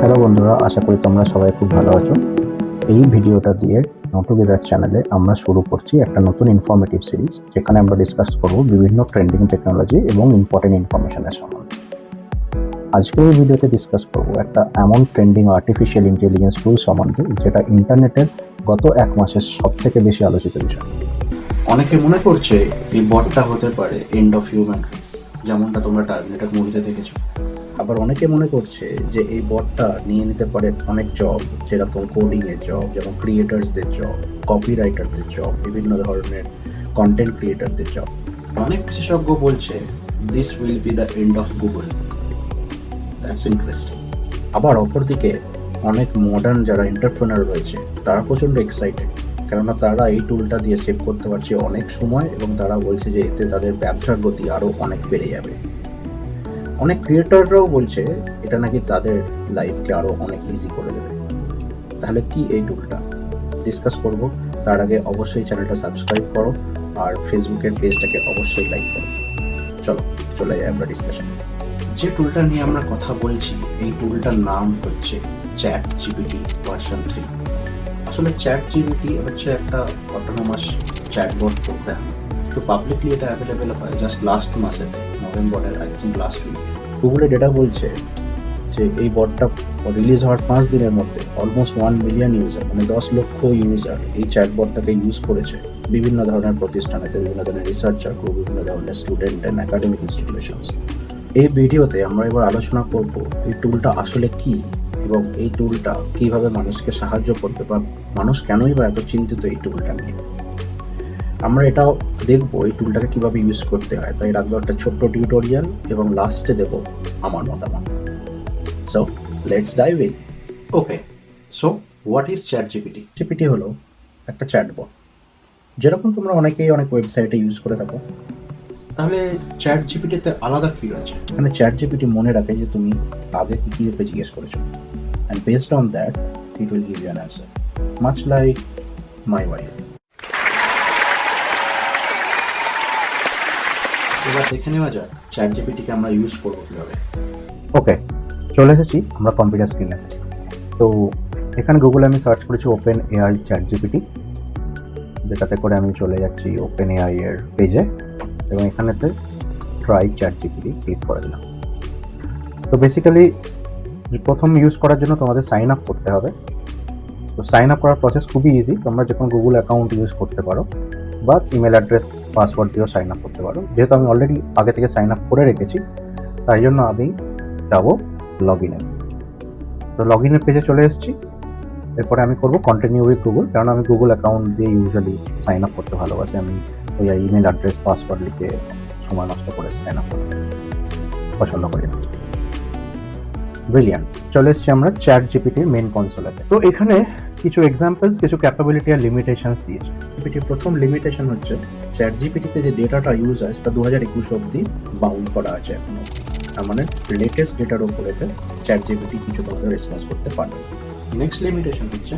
Hello বন্ধুরা, আশা করি তোমরা সবাই খুব ভালো আছো। এই ভিডিওটা দিয়ে নটুগেদার চ্যানেলে আমরা শুরু করছি একটা নতুন ইনফরমেটিভ সিরিজ, যেখানে আমরা ডিসকাস করব বিভিন্ন ট্রেন্ডিং টেকনোলজি এবং ইম্পর্টেন্ট ইনফরমেশনের সম্বন্ধে। আজকে এই ভিডিওতে ডিসকাস করব একটা এমন ট্রেন্ডিং আর্টিফিশিয়াল ইন্টেলিজেন্স টুল সম্বন্ধে, যেটা ইন্টারনেটের গত এক মাসের সব থেকে বেশি আলোচিত বিষয়। অনেকে মনে করছে এই বটটা হতে পারে এন্ড অফ হিউম্যান রেস, যেমনটা তোমরা টার্মিনেটর মুভিতে দেখেছো। আবার অনেকে মনে করছে যে এই বটটা নিয়ে নিতে পারে অনেক জব, যেরকম কোডিং এর জব, যেমন ক্রিয়েটার্সদের জব, কপিরাইটারদের জব, বিভিন্ন ধরনের কন্টেন্ট ক্রিয়েটারদের জব। অনেক বিশেষজ্ঞ বলছে this will be the end of Google. That's interesting. আবার অপরদিকে অনেক মডার্ন যারা এন্টারপ্রেনার রয়েছে তারা প্রচণ্ড এক্সাইটেড, কেননা তারা এই টুলটা দিয়ে সেভ করতে পারছে অনেক সময়, এবং তারা বলছে যে এতে তাদের ব্যবসার গতি আরও অনেক বেড়ে যাবে। অনেক ক্রিয়েটররাও বলছে এটা নাকি তাদের লাইফকে আরও অনেক ইজি করে দেবে। তাহলে কি এই টুলটা ডিসকাস করব, তার আগে অবশ্যই চ্যানেলটা সাবস্ক্রাইব করো আর ফেসবুকের পেজটাকে অবশ্যই লাইক করো। চলো চলে যাই আমরা ডিসকাশন। যে টুলটা নিয়ে আমরা কথা বলছি, এই টুলটার নাম হচ্ছে চ্যাট জিপিটি ভার্সন 3। আসলে চ্যাট জিপিটি হচ্ছে একটা অটোনোমাস চ্যাটবট প্রোগ্রাম। তো পাবলিকলি এটা অ্যাভেলেবেল হয় জাস্ট লাস্ট মাসে, নভেম্বরের আই থিঙ্ক লাস্ট উইক। গুগলের ডেটা বলছে যে এই বটটা রিলিজ হওয়ার 5 দিনের মধ্যে অলমোস্ট 1 মিলিয়ন ইউজার, মানে 10 লক্ষ ইউজার এই চ্যাটবটটাকে ইউজ করেছে বিভিন্ন ধরনের প্রতিষ্ঠানেতে, বিভিন্ন ধরনের রিসার্চার গ্রুপ, বিভিন্ন ধরনের স্টুডেন্ট অ্যান্ড একাডেমিক ইনস্টিটিউশনস। এই ভিডিওতে আমরা এবার আলোচনা করব এই টুলটা আসলে কি, এবং এই টুলটা কিভাবে মানুষকে সাহায্য করবে, বা মানুষ কেনই বা এত চিন্তিত এই টুলটা নিয়ে। আমরা এটাও দেখবো এই টুলটাকে কিভাবে ইউজ করতে হয়, তাই রাখবো একটা ছোট্ট টিউটোরিয়াল, এবং লাস্টে দেব আমার মতামত। So let's dive in. Okay, so what is chat GPT? GPT হলো একটা চ্যাটবট, যেরকম তোমরা অনেকেই অনেক ওয়েবসাইটে ইউজ করে থাকো। তাহলে চ্যাট জিপিটিতে আলাদা কি রয়েছে? এখানে চ্যাট জিপিটি মনে রাখে যে তুমি আগে কি জিজ্ঞেস করেছো, and based on that it will give you an answer, much like my wife. এবার দেখে নেওয়া যাক চ্যাট জিপিটিকে আমরা ইউজ করবো কীভাবে। ওকে, চলে এসেছি আমরা কম্পিউটার স্ক্রিনে। তো এখানে গুগলে আমি সার্চ করেছি ওপেন এআই চ্যাট জিপিটি, যেটাতে করে আমি চলে যাচ্ছি ওপেন এআই এর পেজে, এবং এখানেতে ট্রাই চ্যাট জিপিটি ক্লিক করে দিলাম। তো বেসিক্যালি প্রথম ইউজ করার জন্য তোমাদের সাইন আপ করতে হবে। তো সাইন আপ করার প্রসেস খুবই ইজি, তোমরা যখন গুগল অ্যাকাউন্ট ইউজ করতে পারো, বা ইমেল অ্যাড্রেস পাসওয়ার্ড দিয়েও সাইন আপ করতে পারো। যেহেতু আমি অলরেডি আগে থেকে সাইন আপ করে রেখেছি, তাই জন্য আমি যাবো লগ ইনে। তো লগ ইনের পেজে চলে এসেছি। এরপরে আমি করবো কন্টিনিউ উইথ গুগল, কারণ আমি গুগল অ্যাকাউন্ট দিয়ে ইউজুয়ালি সাইন আপ করতে ভালোবাসি। আমি ওই ইমেল অ্যাড্রেস পাসওয়ার্ড লিখে সময় নষ্ট করে সাইন আপ করতে পছন্দ করি না। ব্রিলিয়ান্ট, চলে এসেছি আমরা চ্যাট জিপিটির মেন কনসোলেতে। তো এখানে কিছু এক্সাম্পলস, কিছু ক্যাপাবিলিটি আর লিমিটেশনস দিয়েছে। জিপিটির প্রথম লিমিটেশন হচ্ছে চ্যাট জিপিটিতে যে ডেটাটা ইউজ হয় সেটা 2021 অবধি বাউন্ড করা আছে এখনো। তার মানে লেটেস্ট ডেটার ওপরেতে চ্যাট জিপিটি কিছু তোমাদের রেসপন্স করতে পারবে। নেক্সট লিমিটেশন হচ্ছে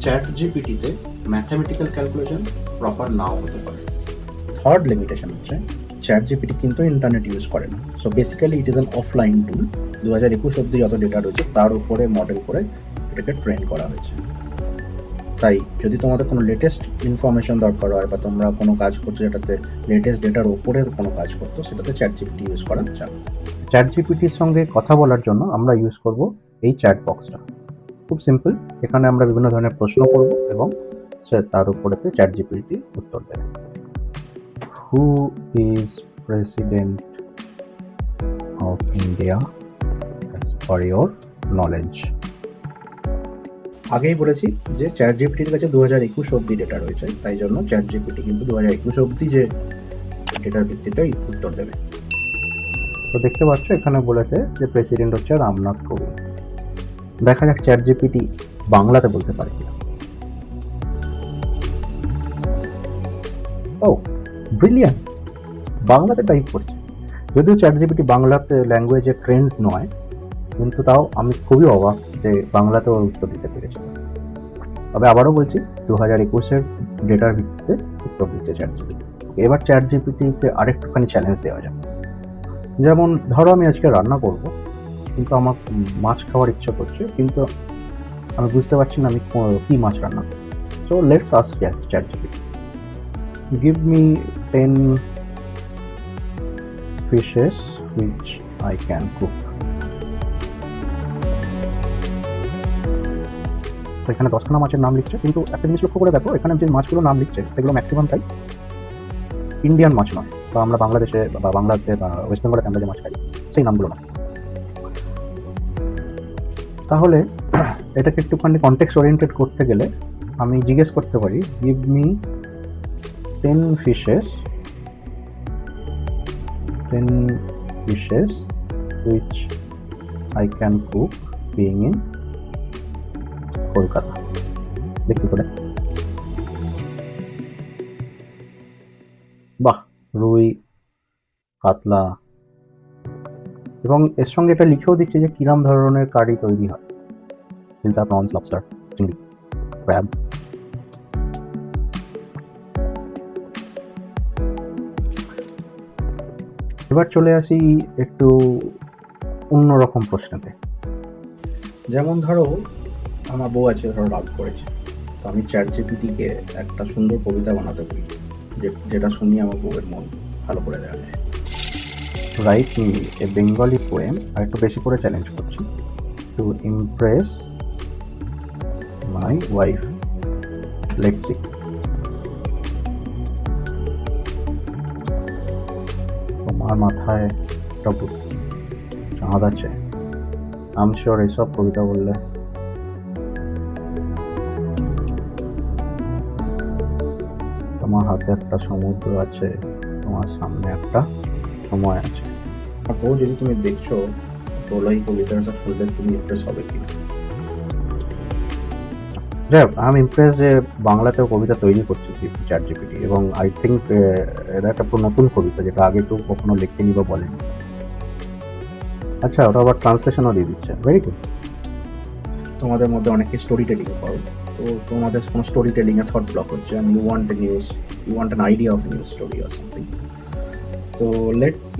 চ্যাট জিপিটিতে ম্যাথামেটিক্যাল ক্যালকুলেশন প্রপার নাও হতে পারে। থার্ড লিমিটেশন হচ্ছে চ্যাট জিপিটি কিন্তু ইন্টারনেট ইউজ করে না। So basically it is an offline tool. 2021 অবধি যত ডেটা রয়েছে তার উপরে মডেল করে এটাকে ট্রেন করা হয়েছে। তাই যদি তোমাদের কোনো লেটেস্ট ইনফরমেশন দরকার হয়, বা তোমরা কোনো কাজ করছো যেটাতে লেটেস্ট ডেটার ওপরে কোনো কাজ করতো, সেটাতে চ্যাট জিপিটি ইউজ করা যাবে। চ্যাট জিপিটির সঙ্গে কথা বলার জন্য আমরা ইউজ করব এই চ্যাট বক্সটা। খুব সিম্পল, এখানে আমরা বিভিন্ন ধরনের প্রশ্ন করব এবং সে তার উপরেতে চ্যাট জিপিটি উত্তর দেবে। Who is president of India as per your knowledge? আগেই বলেছি যে চ্যাট জিপিটির কাছে 2021 অবধি ডেটা রয়েছে, তাই জন্য চ্যাট জিপিটি কিন্তু 2021 অবধি যে ডেটার ভিত্তিতে উত্তর দেবে। তো দেখতে পাচ্ছ এখানে বলেছে যে প্রেসিডেন্ট হচ্ছে রামনাথ কোবিন্দ। দেখা যাক চ্যাট জিপিটি বাংলাতে বলতে পারে কিনা। ও ব্রিলিয়ান্ট, বাংলাতে টাইপ করছে। যদিও চ্যাট জিপিটি বাংলাতে ল্যাঙ্গুয়েজের ট্রেন্ড নয়, কিন্তু তাও আমি খুবই অবাক যে বাংলাতেও উত্তর দিতে পেরেছি। তবে আবারও বলছি 2021 ডেটার ভিত্তিতে উত্তর দিচ্ছে চ্যাট জিপিটি। এবার চ্যাট জিপিটিকে আরেকটুখানি চ্যালেঞ্জ দেওয়া যাক। যেমন ধরো আমি আজকে রান্না করব, কিন্তু আমার মাছ খাওয়ার ইচ্ছা করছে, কিন্তু আমি বুঝতে পারছি না আমি কী মাছ রান্না করব। So let's ask ChatGPT, give me 10 fishes which I can cook. তো এখানে 10খানা মাছের নাম লিখছে, কিন্তু একটা জিনিস লক্ষ্য করে দেখো, এখানে যে মাছগুলোর নাম লিখছে সেগুলো ম্যাক্সিমামটাই ইন্ডিয়ান মাছ নয়, বা আমরা বাংলাদেশে বা বাংলাতে বা ওয়েস্ট বেঙ্গলে আমরা যে মাছ খাই সেই নামগুলো না। তাহলে এটাকে একটুখানি কনটেক্সট ওরিয়েন্টেড করতে গেলে আমি জিজ্ঞেস করতে পারি, give me 10 fishes which I can cook being in Kolkata. দেখি করে, বাহ, রুই, কাতলা, এবং এর সঙ্গে এটা লিখেও দিচ্ছে যে কিরম ধরনের কারি তৈরি হয়, ফিলসা, প্রনস, লবস্টার, চিংড়ি, ক্র্যাব। এবার চলে আসি একটু অন্যরকম প্রশ্নতে। যেমন ধরো আমার বউ আছে, ধরো রাগ করেছে, তো আমি ChatGPT-কে একটা সুন্দর কবিতা বানাতে বলি, যেটা শুনিয়ে আমার বউয়ের মন ভালো করে দেওয়া যায়। Write me a Bengali poem, আর একটু বেশি করে চ্যালেঞ্জ করছি, to impress my wife. Let's see. তোমার মাথায় একটা চাঁদ আছে, আই এম শিওর এইসব কবিতা বললে তোমার হাতে একটা সমুদ্র আছে, তোমার সামনে একটা সময় আছে। আর বউ যদি তুমি দেখছো, বলো এই কবিতাটা শুনলে তুমি ইমপ্রেস হবে কি? যাই হোক, আমি ইমপ্রেস যে বাংলাতেও কবিতা তৈরি করছি ChatGPT, এবং আই থিঙ্ক এটা একটা পুরো নতুন কবিতা, যেটা আগে কেউ কখনো লেখেনি বা বলেনি। আচ্ছা, ওটা আবার ট্রান্সলেশনও দিয়ে দিচ্ছে, ভেরি গুড। তোমাদের মধ্যে অনেকে স্টোরি টেলিং করো, তো তোমাদের কোনো story telling a thought block হচ্ছে, and you want an idea of a new story or something. So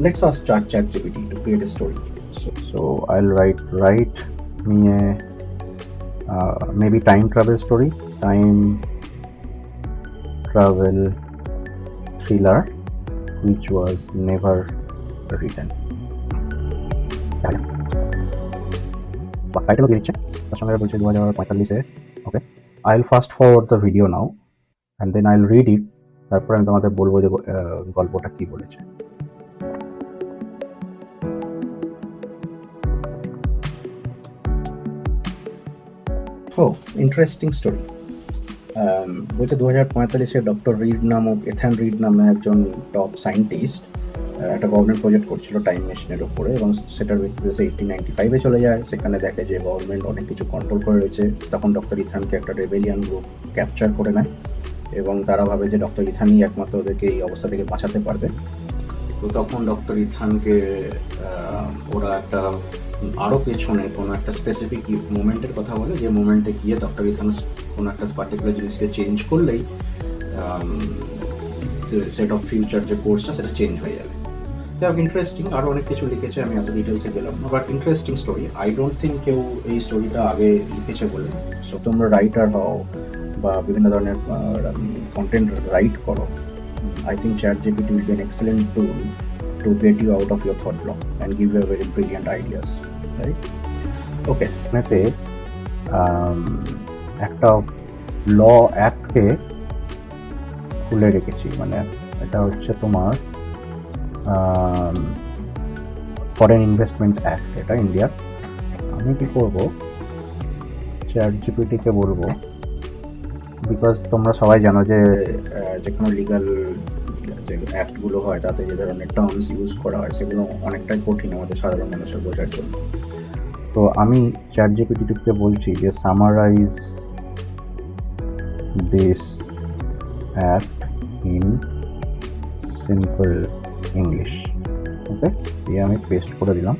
let's ask ChatGPT to create a story. So I'll write me a maybe time travel story, time travel thriller which was never written. টাইটেলও দিয়ে দিচ্ছে, তার সঙ্গে বলছে 2045-এ। ওকে, I'll fast forward the video now and then I'll read it, তারপর আমি তোমাদের বলবো যে গল্পটা কি বলেছে। Interesting story. বলছে 2045-এ ডক্টর রিড নামক এথান রিড নামে একজন টপ সায়েন্টিস্ট একটা গভর্নমেন্ট প্রজেক্ট করছিল টাইম মেশিনের উপরে, এবং সেটার ভিত্তিতে সে 1895-এ চলে যায়। সেখানে দেখে যে গভর্নমেন্ট অনেক কিছু কন্ট্রোল করে রয়েছে। তখন ডক্টর ইথানকে একটা রেবেলিয়ান গ্রুপ ক্যাপচার করে নেয়, এবং তারা ভাবে যে ডক্টর ইথানই একমাত্র ওদেরকে এই অবস্থা থেকে বাঁচাতে পারবে। তো তখন ডক্টর ইথানকে ওরা একটা আরও পেছনে কোনো একটা স্পেসিফিক মুমেন্টের কথা বলে, যে মুমেন্টে গিয়ে ডক্টর ইথান কোনো একটা পার্টিকুলার জিনিসকে চেঞ্জ করলেই সেট অফ ফিউচার যে কোর্সটা সেটা চেঞ্জ হয়ে যাবে। যাই হোক, ইন্টারেস্টিং, আরও অনেক কিছু লিখেছে, আমি এত ডিটেলসে গেলাম না, but interesting story. I don't think কেউ এই স্টোরিটা আগে লিখেছে বলে। সো তোমরা রাইটার হও বা বিভিন্ন ধরনের কন্টেন্ট রাইট করো, I think ChatGPT will be an excellent tool to get you out of your thought block and give you a very brilliant ideas, right? Okay. এতে একটা ল অ্যাক্টকে খুলে রেখেছি, মানে এটা হচ্ছে তোমার ফরেন ইনভেস্টমেন্ট অ্যাক্ট, এটা ইন্ডিয়ার। আমি কি করব, ChatGPT-কে বলবো, বিকজ তোমরা সবাই জানো যে যে কোনো লিগাল যে অ্যাক্টগুলো হয় তাতে যে ধরনের টার্মস ইউজ করা হয় সেগুলো অনেকটাই কঠিন আমাদের সাধারণ মানুষের বোঝার জন্য। তো আমি ChatGPT-কে বলছি যে summarize this act in simple English. Okay, দিয়ে আমি পেস্ট করে দিলাম।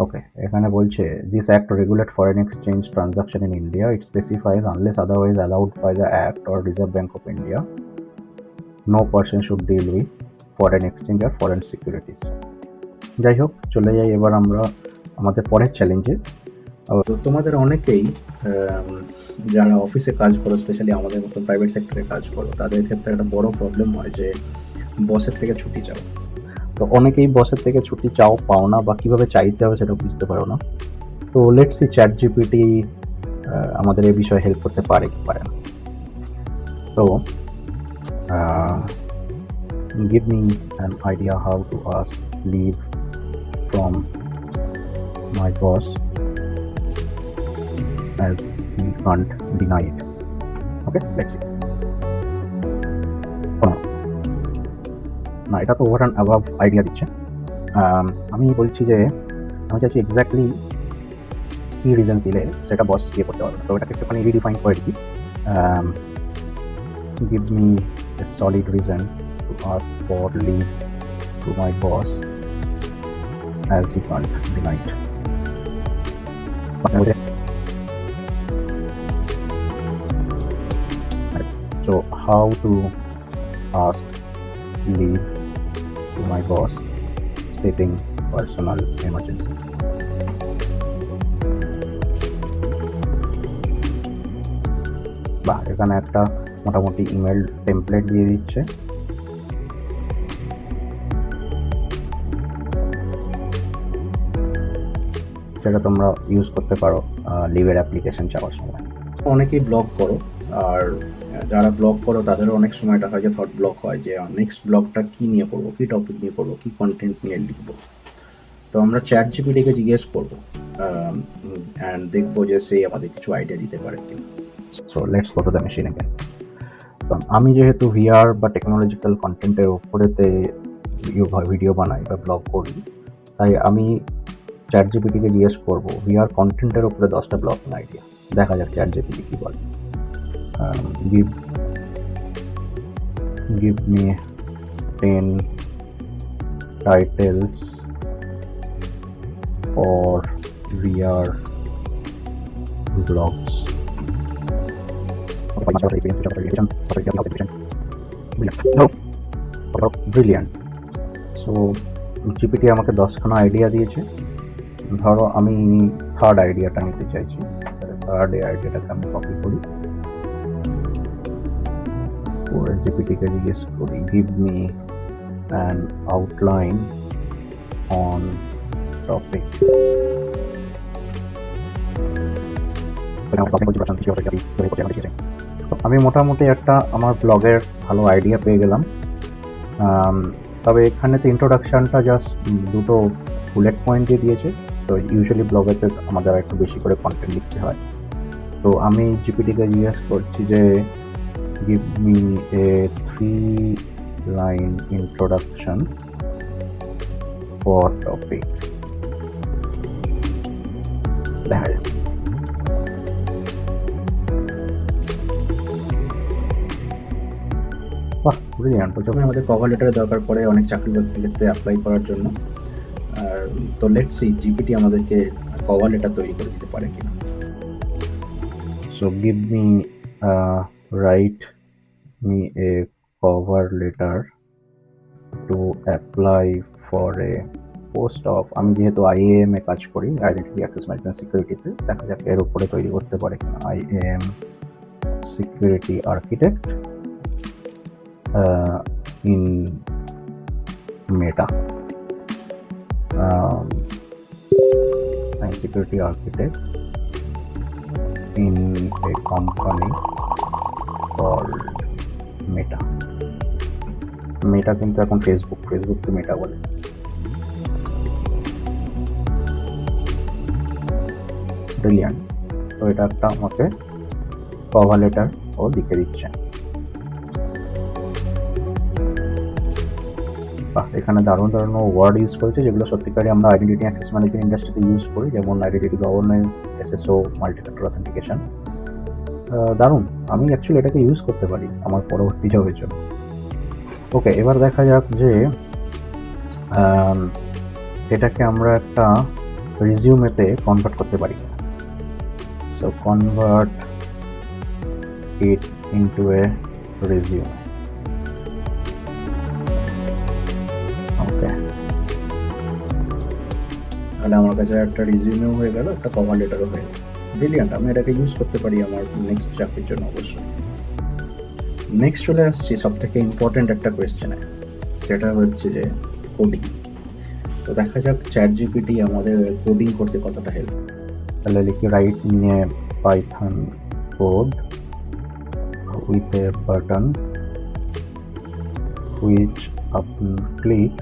ওকে, এখানে বলছে this act regulate foreign exchange transaction in India. It specifies unless otherwise allowed by the act or reserve bank of India, no person should deal with foreign exchange or foreign securities. যাই হোক, চলে যাই এবার আমরা আমাদের পরের চ্যালেঞ্জে। তো তোমাদের অনেকেই যারা অফিসে কাজ করো, স্পেশালি আমাদের মতো প্রাইভেট সেক্টরে কাজ করো, তাদের ক্ষেত্রে একটা বড় প্রবলেম হয় যে বসের থেকে ছুটি চাও। তো অনেকেই বসের থেকে ছুটি চাও, পাও না, বা কীভাবে চাইতে হবে সেটা বুঝতে পারো না। তো লেটস সি চ্যাট জিপিটি আমাদের এই বিষয়ে হেল্প করতে পারে কি পারে না। তো give me an idea how to ask leave from my boss as he can't deny it. Okay, let's see. না, এটা তো ওভার অ্যান্ড অ্যাবাভ আইডিয়া দিচ্ছে। আমি বলছি যে আমি চাইছি এক্স্যাক্টলি কী রিজন দিলে সেটা বস ইয়ে করতে পারবে। তো এটাকে একটুখানি রিডিফাইন করে দিই। give me a solid reason to ask for leave to my boss as he can't deny it. So how to ask leave to my boss stating personal emergency. বা এখানে একটা মোটামুটি ইমেল টেমপ্লেট দিয়ে দিচ্ছে। যেটা তোমরা ইউজ করতে পারো লিভের অ্যাপ্লিকেশন চাওয়ার সময়। অনেকেই ব্লগ করো, আর যারা ব্লগ করো তাদেরও অনেক সময় এটা হয় যে থট ব্লক হয় যে নেক্সট ব্লগটা কী নিয়ে করবো, কী টপিক নিয়ে করবো, কী কন্টেন্ট নিয়ে লিখবো। তো আমরা চ্যাট জিপিটিকে জিজ্ঞেস করবো অ্যান্ড দেখবো যে সে আমাদের কিছু আইডিয়া দিতে পারে কিনা। So let's go to the machine again. তো আমি যেহেতু ভিআর বা টেকনোলজিক্যাল কন্টেন্টের উপরেতে ভিডিও বানাই বা ব্লগ করি, তাই আমি চ্যাট জিপিটিকে জিজ্ঞেস করবো ভিআর কন্টেন্টের উপরে 10টা ব্লগ আইডিয়া। দেখা যাক চ্যাট জিপিটি কী বলে। give me 10 titles for VR blogs. Brilliant. So GPT আমাকে 10খানা আইডিয়া দিয়েছে। ধরো আমি থার্ড আইডিয়াটা নিতে চাইছি। থার্ড আইডিয়াটাকে আমি কপি করি, করে জিপিটিকে জিজ্ঞেস করি give me an outline on topic. আমি মোটামুটি একটা আমার ব্লগের ভালো আইডিয়া পেয়ে গেলাম। তবে এখানে তো ইন্ট্রোডাকশানটা জাস্ট দুটো বুলেট পয়েন্ট দিয়ে দিয়েছে। তো ইউজুয়ালি ব্লগেতে আমাদের একটু বেশি করে কন্টেন্ট লিখতে হয়। তো আমি জিপিটিকে জিজ্ঞেস করছি যে give me a 3-line introduction for topic. দেখা যাক। বাহ, ব্রিলিয়ান্ট। প্রথমে আমাদের কভার লেটারের দরকার পড়ে অনেক চাকরি বাকরির ক্ষেত্রে অ্যাপ্লাই করার জন্য। তো লেটস সি জিপিটি আমাদেরকে কভার লেটার তৈরি করে দিতে পারে কিনা। So give me write me a cover letter to apply for a post of, আমি যেহেতু IAM এ কাজ করি, আইডেন্টিটি অ্যাক্সেস ম্যানেজমেন্ট সিকিউরিটিতে, দেখা যাক এর উপরে তৈরি করতে পারে কিনা। IAM security architect in Meta. I'm security architect in a company called Meta. Meta কিন্তু এখন ফেসবুককে মেটা বলে। ব্রিলিয়ান্ট। তো এটা একটা আমাকে কভার লেটার ও লিখে দিচ্ছে। এখানে দারুণ দারুণ ওয়ার্ড ইউজ করেছে যেগুলো সত্যিকারই আমরা আইডেন্টিটি অ্যাক্সেস ম্যানেজমেন্ট ইন্ডাস্ট্রিতে ইউজ করি, যেমন identity governance, SSO, multi factor authentication. দারুণ। আমি অ্যাকচুয়ালি এটাকে ইউজ করতে পারি আমার পরবর্তী জবের জন্য। ওকে, এবার দেখা যাক যে এটাকে আমরা একটা রিজিউমেতে কনভার্ট করতে পারি কিনা। So convert it into a resume. তাহলে আমার কাছে একটা রিজিউমেও হয়ে গেল, একটা কভার লেটারও হয়ে গেল। ব্রিলিয়ান্ট, আমি এটাকে ইউজ করতে পারি আমার নেক্সট চাকরির জন্য অবশ্যই। নেক্সট চলে আসছি সব থেকে ইম্পর্টেন্ট একটা কোয়েশ্চেনে, যেটা হচ্ছে যে কোডিং। তো দেখা যাক ChatGPT আমাদের কোডিং করতে কতটা হেল্প। তাহলে লিখি রাইট নিয়ে Python code with a button which upon click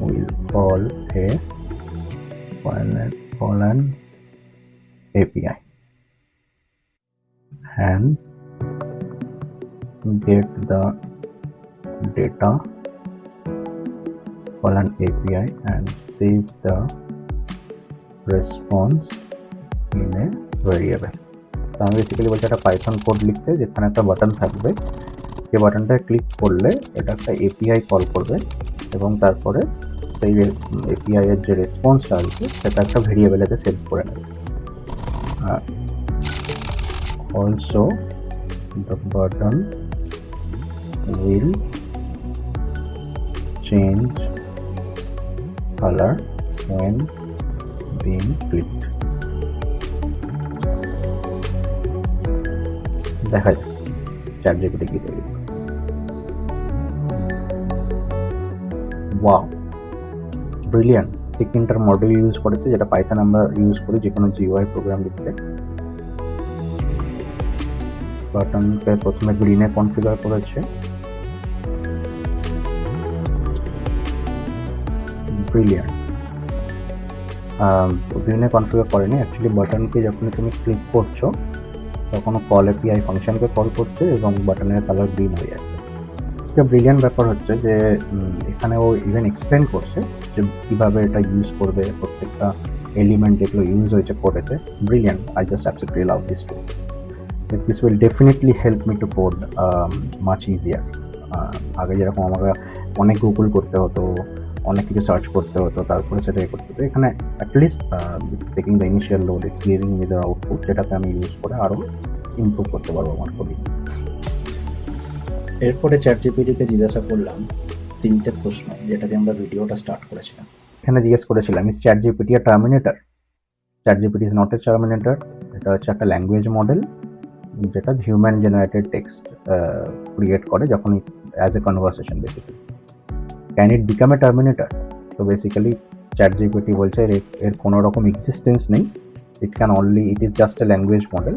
will call an API and get the data, call an API and save the response in a variable. তো আমি বেসিক্যালি বলছি একটা পাইথন কোড লিখতে, যেখানে একটা বাটন থাকবে, যে বাটনটায় ক্লিক করলে এটা একটা এপিআই কল করবে এবং তারপরে সেই এপিআই এর যে রেসপন্সটা আসবে সেটা একটা ভেরিয়েবলেতে সেভ করে নেবে। Also the button will change colour when being clicked. দেখা যায় ChatGPT কি তৈরি। Wow, brilliant. তিনটার মডেল ইউজ করেছে, যেটা পাইথন আমরা ইউজ করি যে কোনো জিইউআই প্রোগ্রাম লিখতে। বাটনকে প্রথমে গ্রিনে কনফিগার করেছে, ব্রিলিয়ান্ট। গ্রিনে কনফিগার করেনি, অ্যাকচুয়ালি বাটনকে যখন তুমি ক্লিক করছো তখন কল এপিআই ফাংশনকে কল করছে এবং বাটনের কালার গ্রিন হয়ে যাচ্ছে। একটা ব্রিলিয়ান্ট ব্যাপার হচ্ছে যে এখানে ও ইভেন এক্সপ্লেন করছে যে কীভাবে এটা ইউজ করবে, প্রত্যেকটা এলিমেন্ট যেগুলো ইউজ হয়েছে কোডেতে। Brilliant, I just absolutely love this too. This will definitely help me to code much easier. আগে যেরকম আমাকে অনেক গুগল করতে হতো, অনেক কিছু সার্চ করতে হতো, তারপরে সেটা করতে হতো, এখানে at least it's taking the initial load, it's giving me the output, যেটাকে আমি ইউজ করে আরও ইমপ্রুভ করতে পারবো আমার কোডিং। এরপরে ChatGPT-কে জিজ্ঞাসা করলাম 3টে প্রশ্ন, যেটা দিয়ে আমরা ভিডিওটা স্টার্ট করেছিলাম। এখানে জিজ্ঞেস করেছিলাম, is ChatGPT a terminator? ChatGPT is not a terminator. এটা হচ্ছে একটা ল্যাঙ্গুয়েজ মডেল যেটা হিউম্যান জেনারেটেড টেক্সট ক্রিয়েট করে যখন as a conversation basically. Can it become a terminator? তো বেসিক্যালি ChatGPT বলছে এর কোনো রকম এক্সিস্টেন্স নেই, it is just a language model.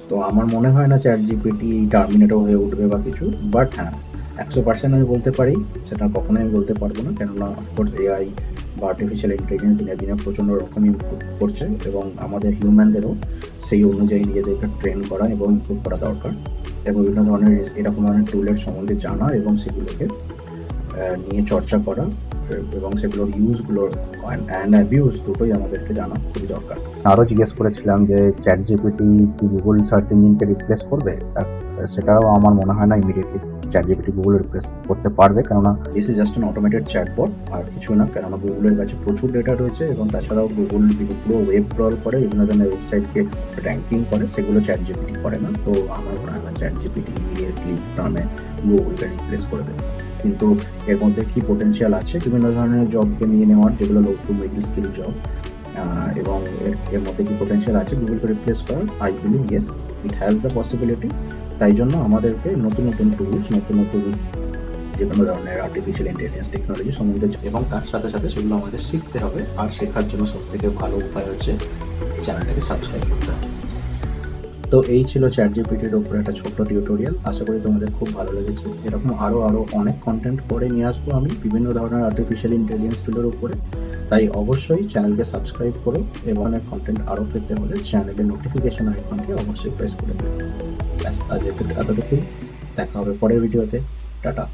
তো আমার মনে হয় না ChatGPT টার্মিনেটর হয়ে উঠবে বা কিছু, বাট হ্যাঁ 100% আমি বলতে পারি, সেটা কখনোই আমি বলতে পারবো না, কেননা অফকোর্স এআই বা আর্টিফিশিয়াল ইন্টেলিজেন্স দিনে দিনে প্রচণ্ড রকম ইমপ্রুভ করছে এবং আমাদের হিউম্যানদেরও সেই অনুযায়ী নিজেদেরকে ট্রেন করা এবং ইমপ্রুভ করা দরকার, এবং বিভিন্ন ধরনের এরকম ধরনের টুলের সম্বন্ধে জানা এবং সেগুলোকে নিয়ে চর্চা করা এবং সেগুলোর ইউজগুলোর অ্যান্ড অ্যাবিউজ দুটোই আমাদেরকে জানা খুবই দরকার। আরও জিজ্ঞেস করেছিলাম যে ChatGPT কি গুগল সার্চ ইঞ্জিনকে রিপ্লেস করবে? সেটাও আমার মনে হয় না ইমিডিয়েটলি ChatGPT গুগল রিপ্লেস করতে পারবে, কেননা this is just an automated chatbot, আর কিছু না। কেননা গুগলের কাছে প্রচুর ডেটা রয়েছে এবং তাছাড়াও গুগল পুরো ওয়েব ক্রল করে, বিভিন্ন ধরনের ওয়েবসাইটকে র্যাঙ্কিং করে, সেগুলো ChatGPT করে না। তো আমার মনে হয় না ChatGPT ইমিডিয়েটলি নামে গুগলকে রিপ্লেস করে দেবে। কিন্তু এর মধ্যে কি পোটেনশিয়াল আছে বিভিন্ন ধরনের জবকে নিয়ে নেওয়ার, যেগুলো low to middle skill job, এবং এর মধ্যে কি পোটেনশিয়াল আছে গুগলকে রিপ্লেস করার? I believe yes, it has the possibility. তাই জন্য আমাদেরকে নতুন নতুন টুলস, নতুন নতুন যে কোনো ধরনের আর্টিফিশিয়াল ইন্টেলিজেন্স টেকনোলজি সম্বন্ধে এবং তার সাথে সাথে সেগুলো আমাদের শিখতে হবে। আর শেখার জন্য সবথেকে ভালো উপায় হচ্ছে চ্যানেলটাকে সাবস্ক্রাইব করতে হবে। তো এই ছিল ChatGPT-র ওপরে একটা ছোট্ট টিউটোরিয়াল। আশা করি তোমাদের খুব ভালো লেগেছে। এরকম আরও অনেক কন্টেন্ট পরে নিয়ে আসবো আমি বিভিন্ন ধরনের আর্টিফিশিয়াল ইন্টেলিজেন্স টুলের উপরে। তাই অবশ্যই চ্যানেলকে সাবস্ক্রাইব করো এবং অনেক কন্টেন্ট আরও পেতে হলে চ্যানেলের নোটিফিকেশন আইকনকে অবশ্যই প্রেস করে দেবে। ব্যাস, আজ এতটুকুই। দেখা হবে পরের ভিডিওতে। টাটা।